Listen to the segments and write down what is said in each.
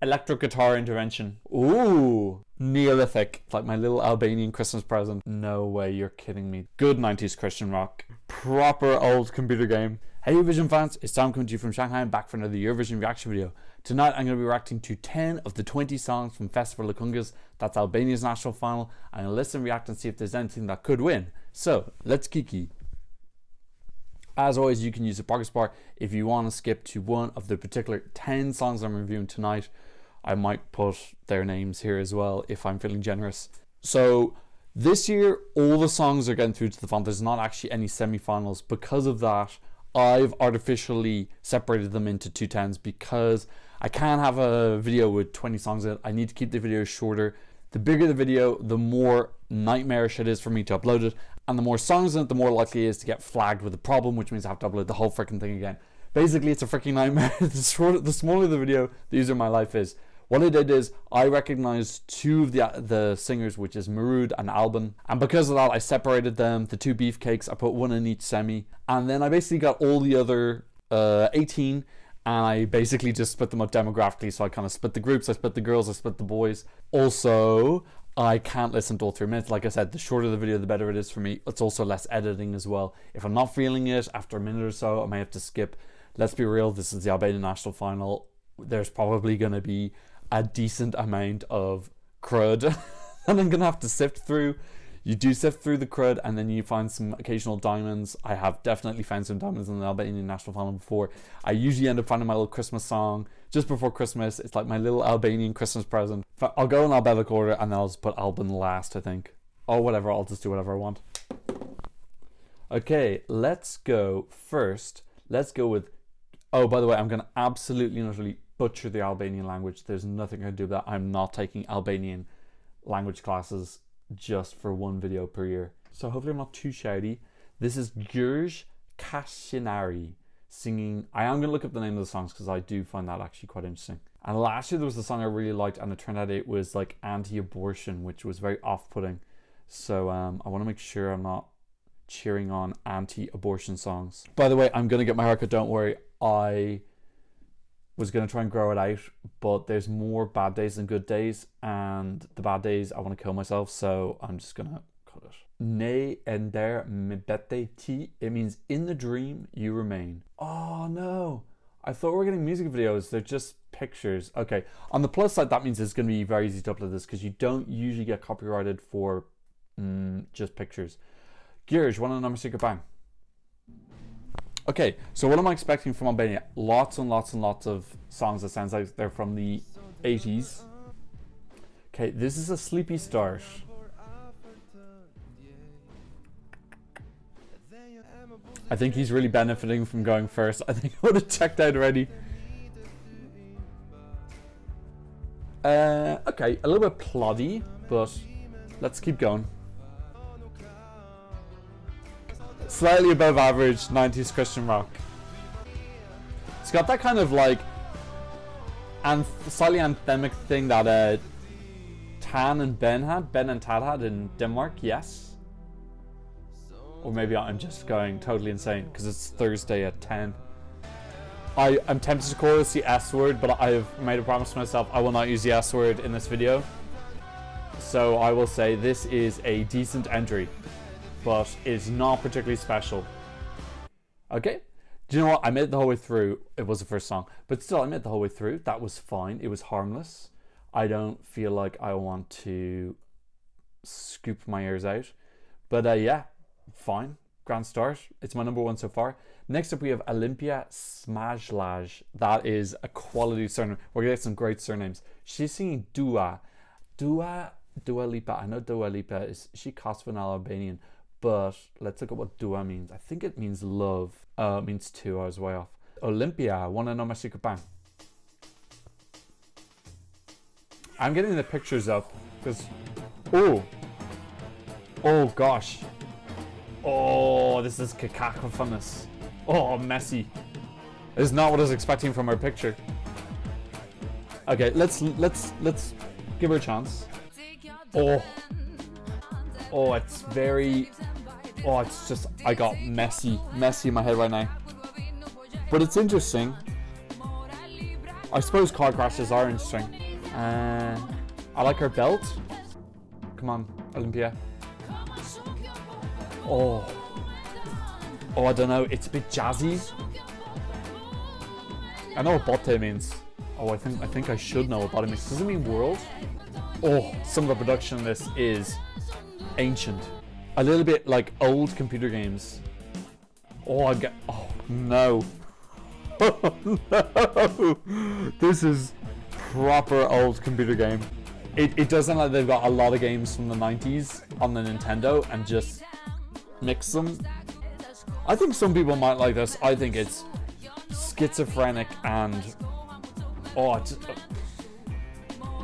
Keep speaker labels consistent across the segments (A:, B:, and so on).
A: Electric guitar intervention. Ooh, Neolithic. It's like my little Albanian Christmas present. No way, you're kidding me. Good 90s Christian rock. Proper old computer game. Hey Eurovision fans, it's Tom coming to you from Shanghai. I'm back for another Eurovision reaction video. Tonight I'm going to be reacting to 10 of the 20 songs from Festival Këngës. That's Albania's national final. I'm going to listen, react and see if there's anything that could win. So, let's kiki. As always, you can use the progress bar if you want to skip to one of the particular 10 songs I'm reviewing tonight. I might put their names here as well if I'm feeling generous. So this year, all the songs are getting through to the final. There's not actually any semi-finals. Because of that, I've artificially separated them into two tens because I can't have a video with 20 songs in it. I need to keep the video shorter. The bigger the video, the more nightmarish it is for me to upload it. And the more songs in it, the more likely it is to get flagged with a problem, which means I have to upload the whole freaking thing again. Basically, it's a freaking nightmare. The smaller the video, the easier my life is. What I did is I recognized two of the singers, which is Marud and Alban. And because of that, I separated them, the two beefcakes. I put one in each semi. And then I basically got all the other 18. And I basically just split them up demographically. So I kind of split the groups, I split the girls, I split the boys. Also, I can't listen to all 3 minutes. Like I said, the shorter the video, the better it is for me. It's also less editing as well. If I'm not feeling it after a minute or so, I may have to skip. Let's be real, this is the Albanian national final. There's probably going to be a decent amount of crud that I'm going to have to sift through. You do sift through the crud and then you find some occasional diamonds. I have definitely found some diamonds in the Albanian national final before. I usually end up finding my little Christmas song just before Christmas. It's like my little Albanian Christmas present. I'll go in alphabetical order and then I'll just put Alban last, I think. Or whatever, I'll just do whatever I want. Okay, let's go first. Let's go with... Oh, by the way, I'm going to absolutely and utterly butcher the Albanian language. There's nothing I can do with that. I'm not taking Albanian language classes just for one video per year. So hopefully I'm not too shouty. This is Gjergj Kaçinari singing... I am going to look up the name of the songs because I do find that actually quite interesting. And last year there was a song I really liked and it turned out it was like anti-abortion, which was very off-putting. So I want to make sure I'm not cheering on anti-abortion songs. By the way, I'm going to get my haircut, don't worry. I was going to try and grow it out, but there's more bad days than good days, and the bad days I want to kill myself, so I'm just going to cut it. Ne ëndërr mbete. It means in the dream you remain. Oh no, I thought we were getting music videos. They're just pictures. Okay, on the plus side that means it's going to be very easy to upload this because you don't usually get copyrighted for just pictures. Gjergj, one of the numbers secret bang. Okay, so what am I expecting from Albania? Lots and lots and lots of songs that sounds like they're from the 80s. Okay, this is a sleepy start. I think he's really benefiting from going first. I think I would have checked out already. Okay, a little bit ploddy, but let's keep going. Slightly above average 90s Christian rock. It's got that kind of like slightly anthemic thing that Ben and Tad had in Denmark, yes. Or maybe I'm just going totally insane because it's Thursday at 10. I'm tempted to call this the S word, but I've made a promise to myself I will not use the S word in this video. So I will say this is a decent entry, but it's not particularly special. Okay, do you know what? I made it the whole way through. It was the first song, but still I made it the whole way through. That was fine. It was harmless. I don't feel like I want to scoop my ears out, but yeah, fine. Grand start. It's my number 1 so far. Next up we have Olimpia Smajlaj. That is a quality surname. We're gonna get some great surnames. She's singing Dua Lipa. I know Dua Lipa is she Kosovan Albanian, but let's look at what Dua means. I think it means love. It means two. I was way off. Olimpia, wanna know my secret bang? I'm getting the pictures up because oh gosh. Oh, this is cacophonous. Oh, messy. This is not what I was expecting from her picture. Okay, let's give her a chance. Oh, it's very... Oh, it's just... I got messy in my head right now. But it's interesting. I suppose car crashes are interesting. I like her belt. Come on, Olimpia. Oh, I don't know. It's a bit jazzy. I know what botte means. Oh, I think I should know what botte means. Does it mean world? Oh, some of the production in this is ancient. A little bit like old computer games. Oh, no. Oh, no. This is proper old computer game. It does sound like they've got a lot of games from the 90s on the Nintendo and just mix them. I think some people might like this. I think it's schizophrenic and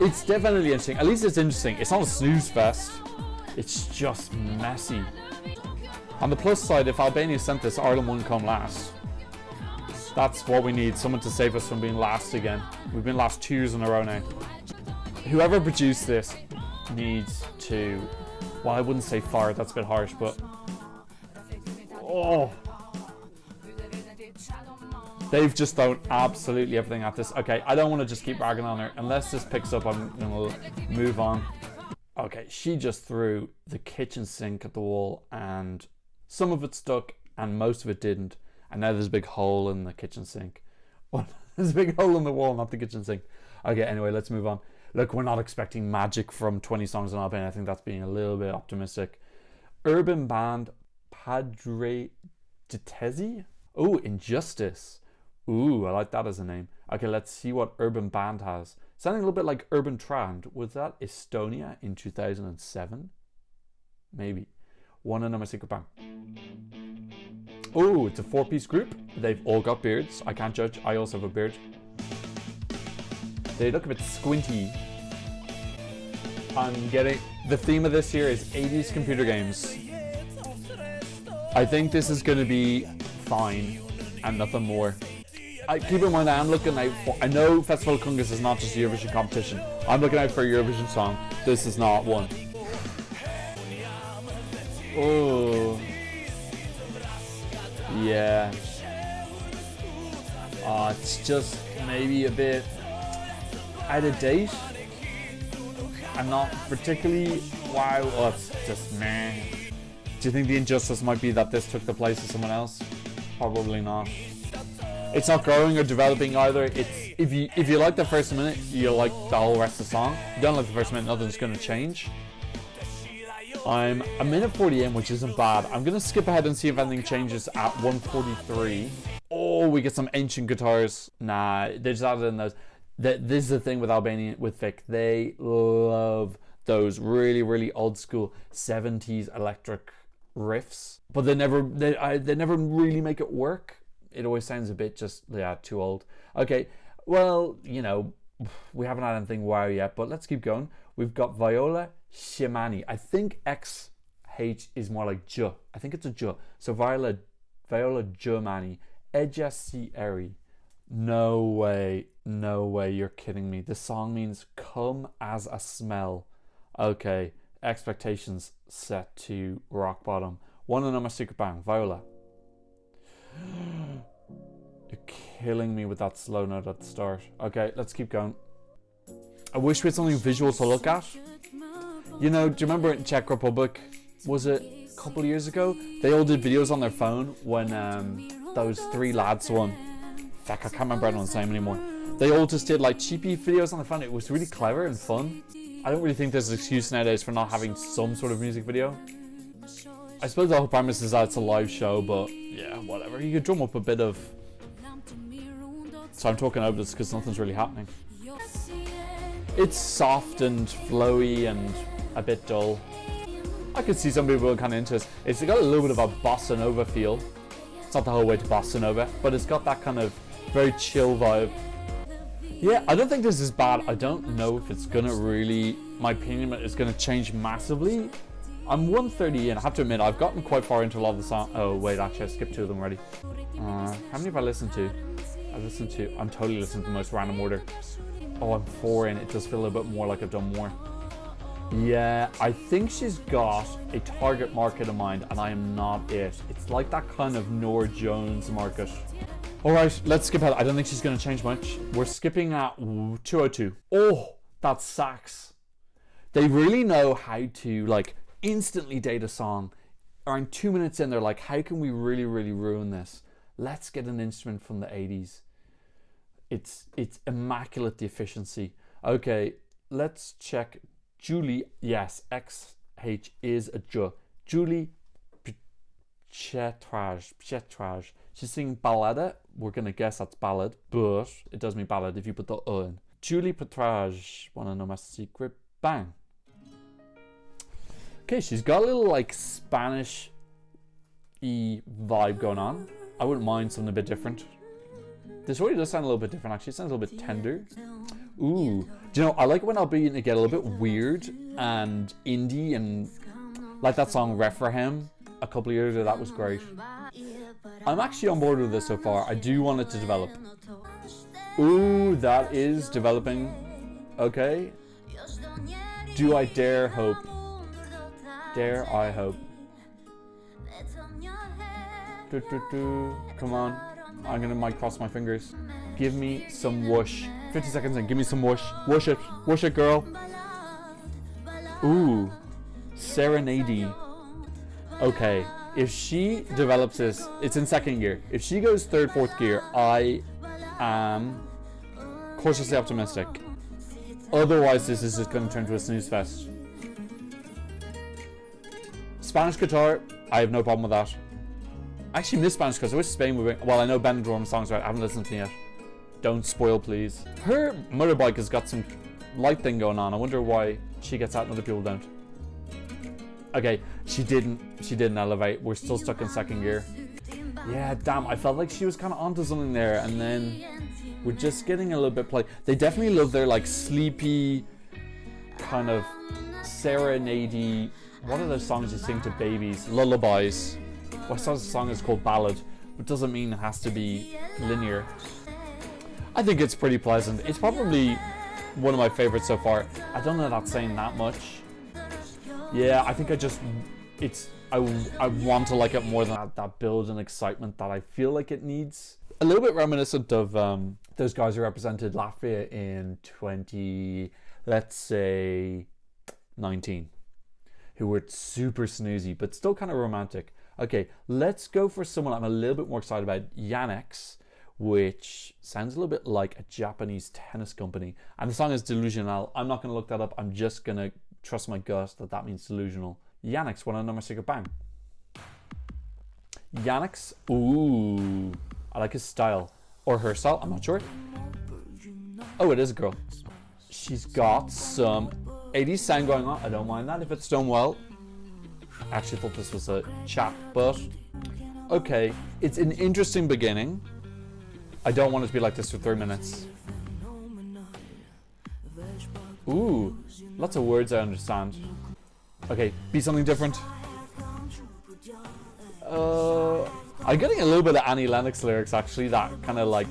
A: it's definitely interesting. At least it's interesting. It's not a snooze fest. It's just messy. On the plus side, if Albania sent this, Ireland wouldn't come last. That's what we need. Someone to save us from being last again. We've been last 2 years in a row now. Whoever produced this needs to, well, I wouldn't say fire, that's a bit harsh, but they've just thrown absolutely everything at this. Okay, I don't want to just keep ragging on her. Unless this picks up, I'm gonna move on. Okay, she just threw the kitchen sink at the wall and some of it stuck and most of it didn't. And now there's a big hole in the kitchen sink. Well, there's a big hole in the wall, not the kitchen sink. Okay, anyway, let's move on. Look, we're not expecting magic from 20 songs in Albania. I think that's being a little bit optimistic. Urban band Padrejtësi. Oh, Injustice. Ooh, I like that as a name. Okay, let's see what Urban Band has. Sounding a little bit like Urban Trend. Was that Estonia in 2007? Maybe. Wanna know my secret band? Oh, it's a 4-piece group. They've all got beards. I can't judge. I also have a beard. They look a bit squinty. I'm getting... The theme of this year is 80s computer games. I think this is going to be fine and nothing more. Keep in mind, I am looking out for... I know Festival Këngës is not just a Eurovision competition. I'm looking out for a Eurovision song. This is not one. Oh. Yeah. It's just maybe a bit out of date. I'm not particularly... Wow. Oh, it's just meh. Do you think the injustice might be that this took the place of someone else? Probably not. It's not growing or developing either. It's if you like the first minute, you'll like the whole rest of the song. If you don't like the first minute, nothing's going to change. I'm a minute 40 in, which isn't bad. I'm going to skip ahead and see if anything changes at 1:43. Oh, we get some ancient guitars. Nah, they just added in those. This is the thing with Albania, with FIK. They love those really, really old school 70s electric riffs, but they never really make it work. It always sounds a bit just, yeah, too old. Okay, well, you know, we haven't had anything wow yet, but let's keep going. We've got Viola Xhemali. I think XH is more like J. I think it's a J. So Viola Xhemali. Eri. No way, you're kidding me. This song means come as a smell. Okay, expectations set to rock bottom. Wanna know my secret band? Viola. You're killing me with that slow note at the start. Okay, let's keep going. I wish we had something visual to look at. You know, do you remember in Czech Republic, was it a couple of years ago? They all did videos on their phone when those 3 lads won. Fuck, I can't remember anyone's name anymore. They all just did like cheapy videos on their phone. It was really clever and fun. I don't really think there's an excuse nowadays for not having some sort of music video. I suppose the whole premise is that it's a live show, but yeah, whatever. You could drum up a bit of... So I'm talking over this because nothing's really happening. It's soft and flowy and a bit dull. I could see some people kind of into it. It's got a little bit of a bossa nova feel. It's not the whole way to bossa nova, but it's got that kind of very chill vibe. Yeah, I don't think this is bad. I don't know if it's gonna really... My opinion is gonna change massively. I'm 1:30 in. I have to admit, I've gotten quite far into a lot of the song. Oh, wait, actually, I skipped 2 of them already. How many have I listened to? I'm totally listening to the most random order. Oh, I'm 4 in. It does feel a little bit more like I've done more. Yeah, I think she's got a target market in mind, and I am not it. It's like that kind of Nora Jones market. Alright, let's skip ahead. I don't think she's going to change much. We're skipping at 202. Oh, that's sax. They really know how to like instantly date a song. Around 2 minutes in, they're like, how can we really ruin this? Let's get an instrument from the 80s. It's immaculate, the efficiency. Okay, let's check. Xhuli, yes, XH is a J. Xhuli Pjetraj. She's singing Baladë. We're gonna guess that's ballad, but it does mean ballad if you put the in. Xhuli Pjetraj, wanna know my secret? Bang. Okay, she's got a little like Spanish-y vibe going on. I wouldn't mind something a bit different. This already does sound a little bit different actually. It sounds a little bit tender. Ooh. Do you know, I like it when Albania get a little bit weird and indie, and like that song Refuzoj a couple of years ago, that was great. I'm actually on board with this so far. I do want it to develop. Ooh, that is developing. Okay. Do I dare hope? Dare I hope? Come on. I'm gonna might cross my fingers. Give me some whoosh. 50 seconds in, give me some whoosh. Whoosh it. Whoosh it, girl. Ooh. Serenade. Okay. If she develops this, it's in second gear. If she goes third, fourth gear, I am cautiously optimistic. Otherwise, this is just going to turn into a snooze fest. Spanish guitar, I have no problem with that. I actually miss Spanish because I wish Spain would be. Well, I know Benidorm songs, right? I haven't listened to them yet. Don't spoil, please. Her motorbike has got some light thing going on. I wonder why she gets out and other people don't. Okay, she didn't elevate. We're still stuck in second gear. Yeah, damn, I felt like she was kind of onto something there, and then we're just getting a little bit play. They definitely love their like sleepy kind of serenade. What are those songs you sing to babies? Lullabies. Well, the song is called Ballad, but doesn't mean it has to be linear. I think it's pretty pleasant. It's probably one of my favorites so far. I don't know if that's saying that much. Yeah, I think I want to like it more than that build and excitement that I feel like it needs. A little bit reminiscent of those guys who represented Latvia in 2019, who were super snoozy but still kind of romantic. Okay, let's go for someone I'm a little bit more excited about, Janex, which sounds a little bit like a Japanese tennis company. And the song is Deluzional. I'm not going to look that up. I'm just going to trust my gut that means delusional. Janex, wanna know my secret? Bang. Janex, ooh, I like his style. Or her style, I'm not sure. Oh, it is a girl. She's got some 80s sound going on. I don't mind that if it's done well. I actually thought this was a chat, but okay. It's an interesting beginning. I don't want it to be like this for 3 minutes. Ooh, lots of words I understand. Okay, be something different. I'm getting a little bit of Annie Lennox lyrics actually, that kind of like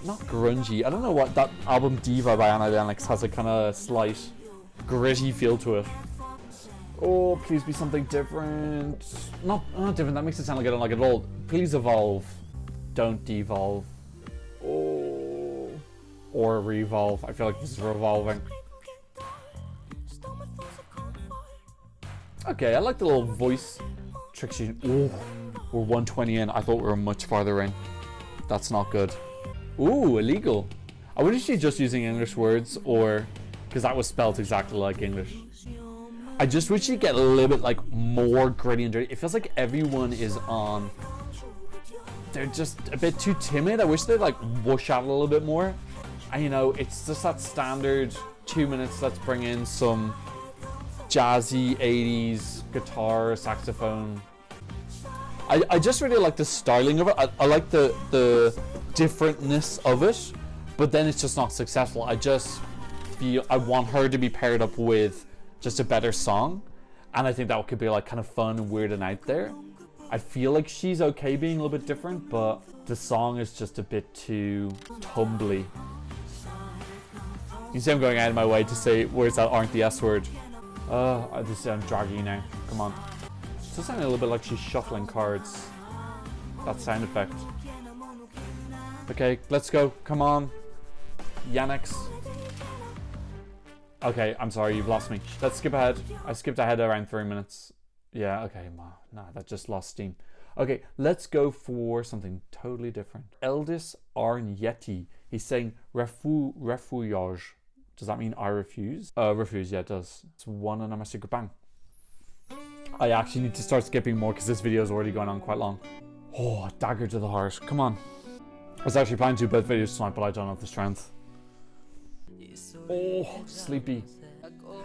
A: not grungy. I don't know what that album Diva by Annie Lennox has, a kind of slight gritty feel to it. Oh, please be something different. Not different, that makes it sound like I don't like it at all. Please evolve. Don't devolve. Oh, or revolve. I feel like this is revolving. Okay, I like the little voice trick she. Ooh, we're 120 in. I thought we were much farther in. That's not good. Ooh, illegal. I wonder if she's just using English words, or because that was spelled exactly like English. I just wish she'd get a little bit like more gritty and dirty. It feels like everyone is on. They're just a bit too timid. I wish they'd like whoosh out a little bit more. And you know, it's just that standard 2 minutes. Let's bring in some jazzy 80s guitar, saxophone. I just really like the styling of it. I like the differentness of it, but then it's just not successful. I just feel I want her to be paired up with just a better song, and I think that could be like kind of fun and weird and out there. I feel like she's okay being a little bit different, but the song is just a bit too tumbly. You see I'm going out of my way to say words that aren't the S word. I'm dragging now. Come on. It's sounding a little bit like she's shuffling cards. That sound effect. Okay, let's go. Come on. Janex. Okay, I'm sorry, you've lost me. Let's skip ahead. I skipped ahead around 3 minutes. Yeah, okay, nah, that just lost steam. Okay, let's go for something totally different. Eldis Arrnjeti. He's saying Refuzoj. Does that mean I refuse? Refuse, yeah, it does. It's one and I'm a secret bang. I actually need to start skipping more because this video is already going on quite long. Oh, dagger to the heart. Come on. I was actually planning to do both videos tonight, but I don't have the strength. Oh, sleepy.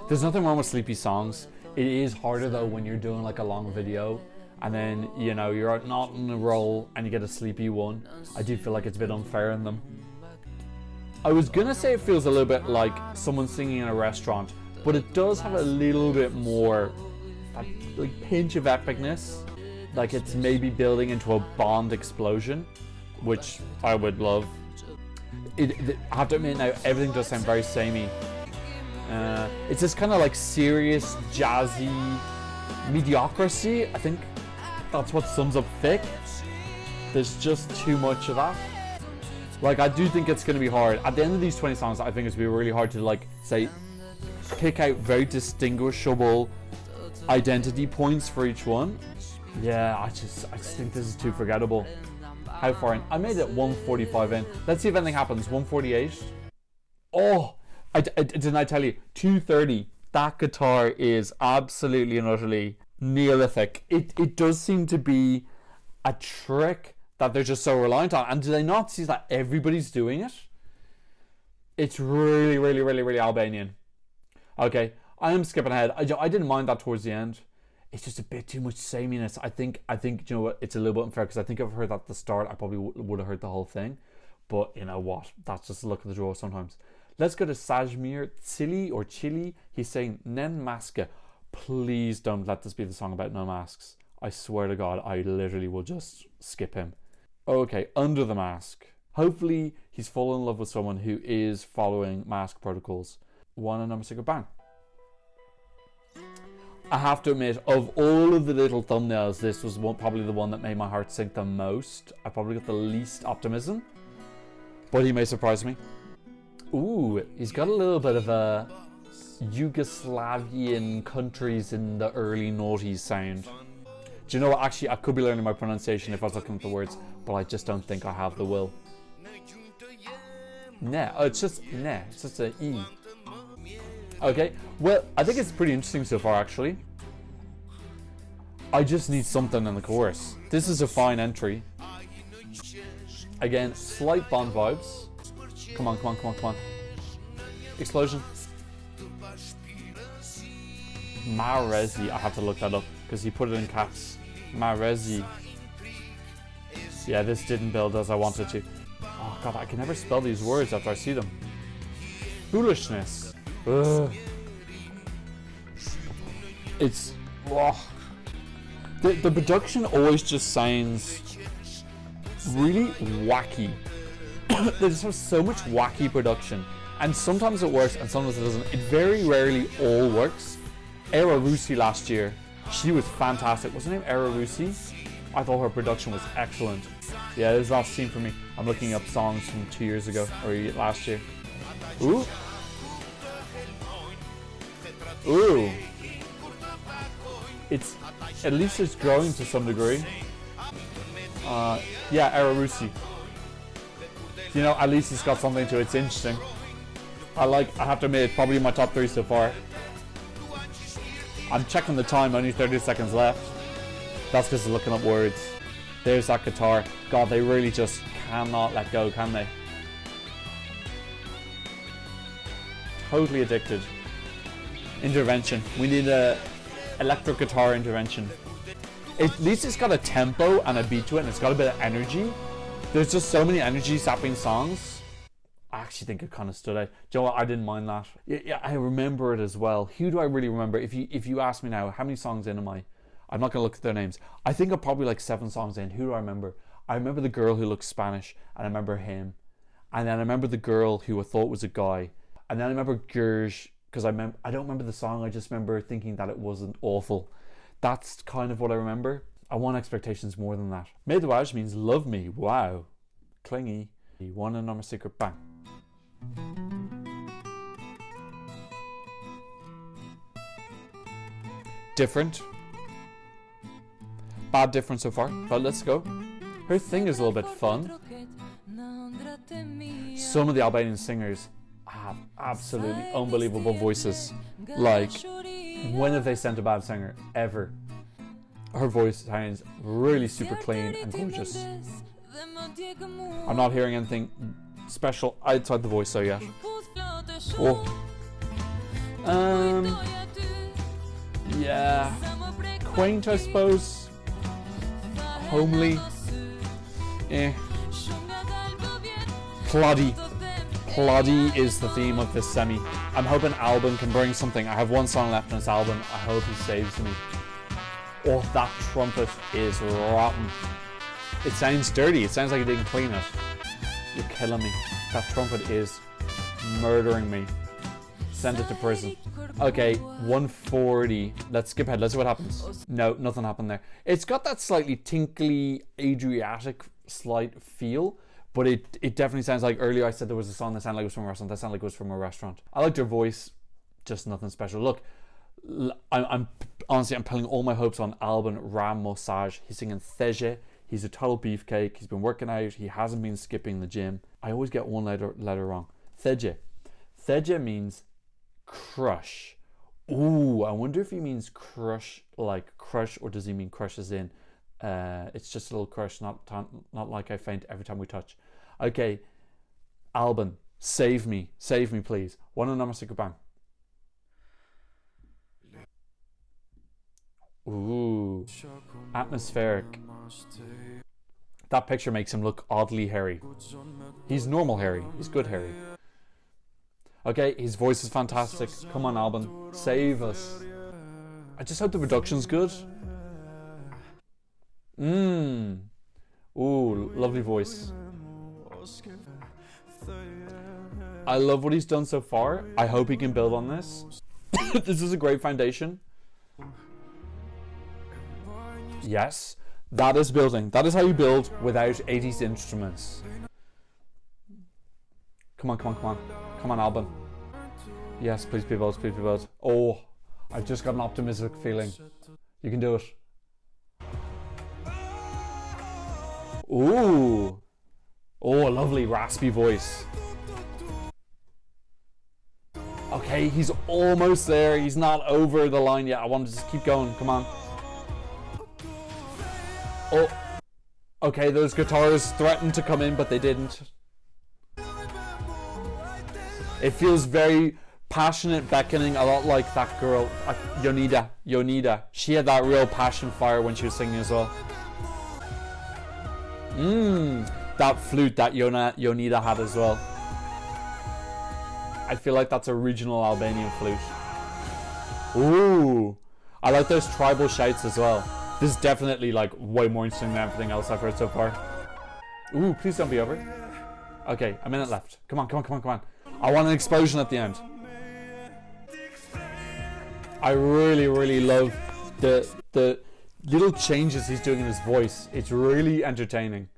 A: There's nothing wrong with sleepy songs. It is harder though when you're doing like a long video and then, you know, you're not in a roll and you get a sleepy one. I do feel like it's a bit unfair in them. I was gonna say it feels a little bit like someone singing in a restaurant, but it does have a little bit more like pinch of epicness. Like it's maybe building into a Bond explosion, which I would love. I have to admit now, everything does sound very samey. It's this kind of like serious, jazzy mediocrity. I think that's what sums up FIK. There's just too much of that. Like, I do think it's going to be hard. At the end of these 20 songs, I think it's going to be really hard to, like, say, pick out very distinguishable identity points for each one. Yeah, I just think this is too forgettable. How far in? I made it 145 in. Let's see if anything happens. 148. Oh, didn't I tell you? 230. That guitar is absolutely and utterly Neolithic. It does seem to be a trick that they're just so reliant on. And do they not see that everybody's doing it? It's really, really, really, really Albanian. Okay, I am skipping ahead. I didn't mind that towards the end. It's just a bit too much sameness. I think you know what? It's a little bit unfair because I think if I heard that at the start, I probably would have heard the whole thing. But you know what? That's just a look at the draw sometimes. Let's go to Sajmir Çili or Chili. He's saying Nen maskë. Please don't let this be the song about no masks. I swear to God, I literally will just skip him. Okay, Under the Mask. Hopefully he's fallen in love with someone who is following mask protocols. One and I'm a secret bang. I have to admit, of all of the little thumbnails, this was probably the one that made my heart sink the most. I probably got the least optimism, but he may surprise me. Ooh, he's got a little bit of a Yugoslavian countries in the early noughties sound. Do you know what? Actually, I could be learning my pronunciation if I was looking at the words, but I just don't think I have the will. Ne. Oh, it's just ne. It's just an E. Okay. Well, I think it's pretty interesting so far, actually. I just need something in the chorus. This is a fine entry. Again, slight Bond vibes. Come on, come on, come on, come on. Explosion. Marezi. I have to look that up because he put it in caps. Marezi. Yeah, this didn't build as I wanted to. Oh God, I can never spell these words after I see them. Foolishness. Ugh. It's... Oh. The production always just sounds really wacky. They just have so much wacky production. And sometimes it works and sometimes it doesn't. It very rarely all works. Evi Reçi last year, she was fantastic. What's her name? Evi Reçi? I thought her production was excellent. Yeah, this is last scene for me. I'm looking up songs from 2 years ago, or last year. Ooh. Ooh. It's, at least it's growing to some degree. Yeah, Evi Reçi. You know, at least it's got something to it. It's interesting. I have to admit, probably my top 3 so far. I'm checking the time, only 30 seconds left. That's because I'm looking up words. There's that guitar. God, they really just cannot let go, can they? Totally addicted. Intervention. We need a electric guitar intervention. At least it's got a tempo and a beat to it, and it's got a bit of energy. There's just so many energy-sapping songs. I actually think it kind of stood out. Do you know what? I didn't mind that. Yeah, I remember it as well. Who do I really remember? If you ask me now, how many songs in am I? I'm not going to look at their names. I think I'm probably like 7 songs in. Who do I remember? I remember the girl who looked Spanish, and I remember him. And then I remember the girl who I thought was a guy. And then I remember Gjergj, because I don't remember the song. I just remember thinking that it wasn't awful. That's kind of what I remember. I want expectations more than that. Me duaj means love me. Wow. Clingy. One and number secret, bang. Different. Bad difference so far, but let's go. Her thing is a little bit fun. Some of the Albanian singers have absolutely unbelievable voices. Like, when have they sent a bad singer? Ever. Her voice sounds really super clean and gorgeous. I'm not hearing anything special outside the voice though yet. Oh. Yeah. Quaint, I suppose. Homely. Eh. Ploddy. Ploddy is the theme of this semi. I'm hoping Alban can bring something. I have one song left on this album. I hope he saves me. Oh, that trumpet is rotten. It sounds dirty. It sounds like he didn't clean it. You're killing me. That trumpet is murdering me. Send it to prison. Okay, 140. Let's skip ahead. Let's see what happens. No, nothing happened there. It's got that slightly tinkly, Adriatic slight feel, but it definitely sounds like earlier I said there was a song that sounded like it was from a restaurant. That sounded like it was from a restaurant. I liked her voice, just nothing special. Look, I'm honestly, I'm putting all my hopes on Alban Ramosaj. He's singing Theje. He's a total beefcake. He's been working out. He hasn't been skipping the gym. I always get one letter wrong. Theje. Theje means crush. Ooh, I wonder if he means crush like crush, or does he mean crush as in it's just a little crush, not like I faint every time we touch. Okay, Alban, save me please. One and number secret, bang. Ooh, atmospheric. That picture makes him look oddly hairy. He's normal hairy. He's good hairy. Okay, his voice is fantastic. Come on, Alban, save us. I just hope the production's good. Ooh, lovely voice. I love what he's done so far. I hope he can build on this. This is a great foundation. Yes, that is building. That is how you build without 80s instruments. Come on, come on, come on. Come on, Alban. Yes, please be built, please be built. Oh, I've just got an optimistic feeling. You can do it. Ooh. Oh, a lovely raspy voice. Okay, he's almost there. He's not over the line yet. I want to just keep going. Come on. Oh. Okay, those guitars threatened to come in, but they didn't. It feels very passionate, beckoning, a lot like that girl, Yonida. She had that real passion fire when she was singing as well. That flute that Yonida had as well. I feel like that's a regional Albanian flute. Ooh, I like those tribal shouts as well. This is definitely like way more interesting than everything else I've heard so far. Ooh, please don't be over. Okay, a minute left. Come on, come on, come on, come on. I want an explosion at the end. I really, really love the little changes he's doing in his voice. It's really entertaining.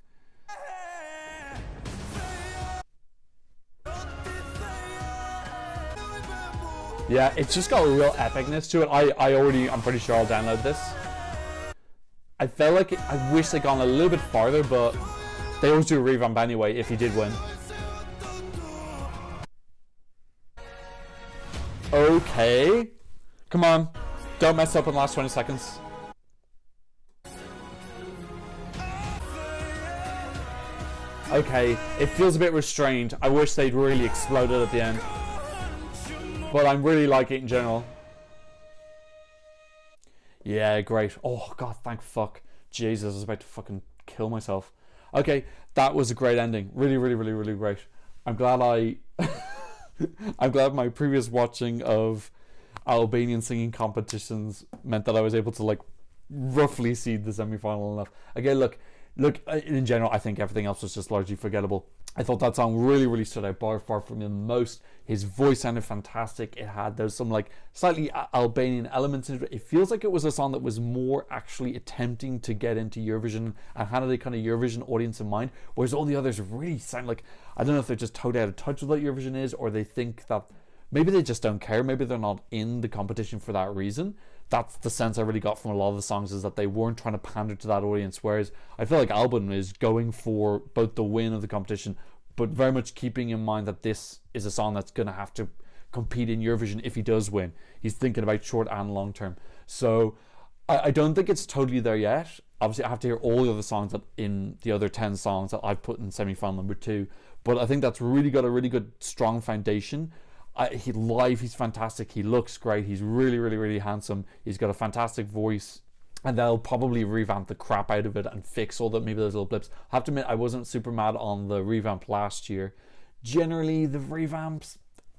A: Yeah, it's just got a real epicness to it. I'm pretty sure I'll download this. I felt like I wish they'd gone a little bit farther, but they always do a revamp anyway if he did win. Okay. Come on. Don't mess up in the last 20 seconds. Okay. It feels a bit restrained. I wish they'd really exploded at the end. But I'm really liking it in general. Yeah, great. Oh, God, thank fuck. Jesus, I was about to fucking kill myself. Okay, that was a great ending. Really, really, really, really great. I'm glad I'm glad my previous watching of Albanian singing competitions meant that I was able to like roughly seed the semi-final enough. Okay, look, in general, I think everything else was just largely forgettable. I thought that song really stood out by far from the most. His voice sounded fantastic. It had those some like slightly Albanian elements in it. It feels like it was a song that was more actually attempting to get into Eurovision and had a kind of Eurovision audience in mind, whereas all the others really sound like, I don't know if they're just totally out of touch with what Eurovision is, or they think that maybe they just don't care. Maybe they're not in the competition for that reason. That's the sense I really got from a lot of the songs, is that they weren't trying to pander to that audience, whereas I feel like Alban is going for both the win of the competition, but very much keeping in mind that this is a song that's going to have to compete in Eurovision if he does win. He's thinking about short and long term. So I don't think it's totally there yet. Obviously, I have to hear all the other songs that in the other 10 songs that I've put in semi-final number 2, but I think that's really got a really good, strong foundation. He's fantastic. He looks great. He's really handsome. He's got a fantastic voice, and they'll probably revamp the crap out of it and fix all that, maybe those little blips. I have to admit, I wasn't super mad on the revamp last year. Generally, the revamps,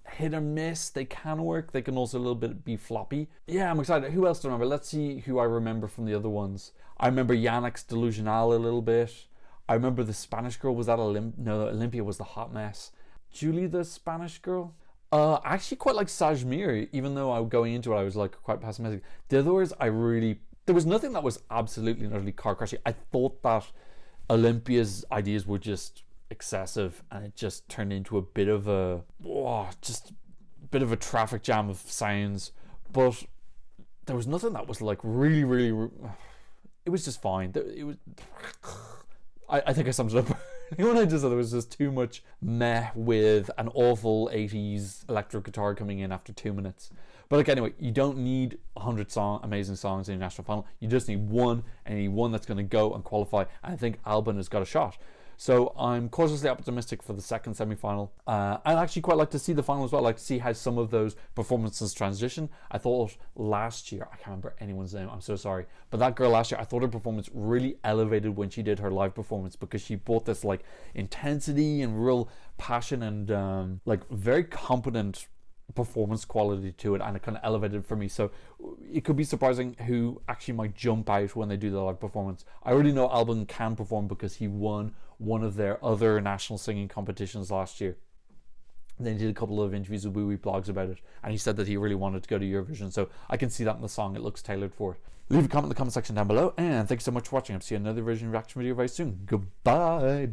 A: hit or miss. They can work. They can also a little bit be floppy. Yeah, I'm excited. Who else do I remember? Let's see who I remember from the other ones. I remember Janex Deluzional a little bit. I remember the Spanish girl. Was that No, Olimpia was the hot mess. Xhuli, the Spanish girl. I actually quite like Sajmir, even though going into it I was like quite pessimistic. The others, there was nothing that was absolutely and utterly car crashing. I thought that Olympia's ideas were just excessive, and it just turned into a bit of a traffic jam of sounds. But there was nothing that was like really. It was just fine. It was. I think I summed it up. When I just said there was just too much meh with an awful 80s electric guitar coming in after 2 minutes. But like, anyway, you don't need 100 amazing songs in your national final. You just need one, and you need one that's going to go and qualify. And I think Alban has got a shot. So I'm cautiously optimistic for the second semi-final. I'd actually quite like to see the final as well. I'd like to see how some of those performances transition. I thought last year, I can't remember anyone's name, I'm so sorry, but that girl last year, I thought her performance really elevated when she did her live performance, because she brought this like intensity and real passion and like very competent performance quality to it, and it kind of elevated for me. So it could be surprising who actually might jump out when they do the live performance. I already know Alban can perform because he won one of their other national singing competitions last year. Then he did a couple of interviews with Wee blogs about it, and he said that he really wanted to go to Eurovision, so I can see that in the song. It looks tailored for it. Leave a comment in the comment section down below, and thanks so much for watching. I'll see you in another version reaction video very soon. Goodbye.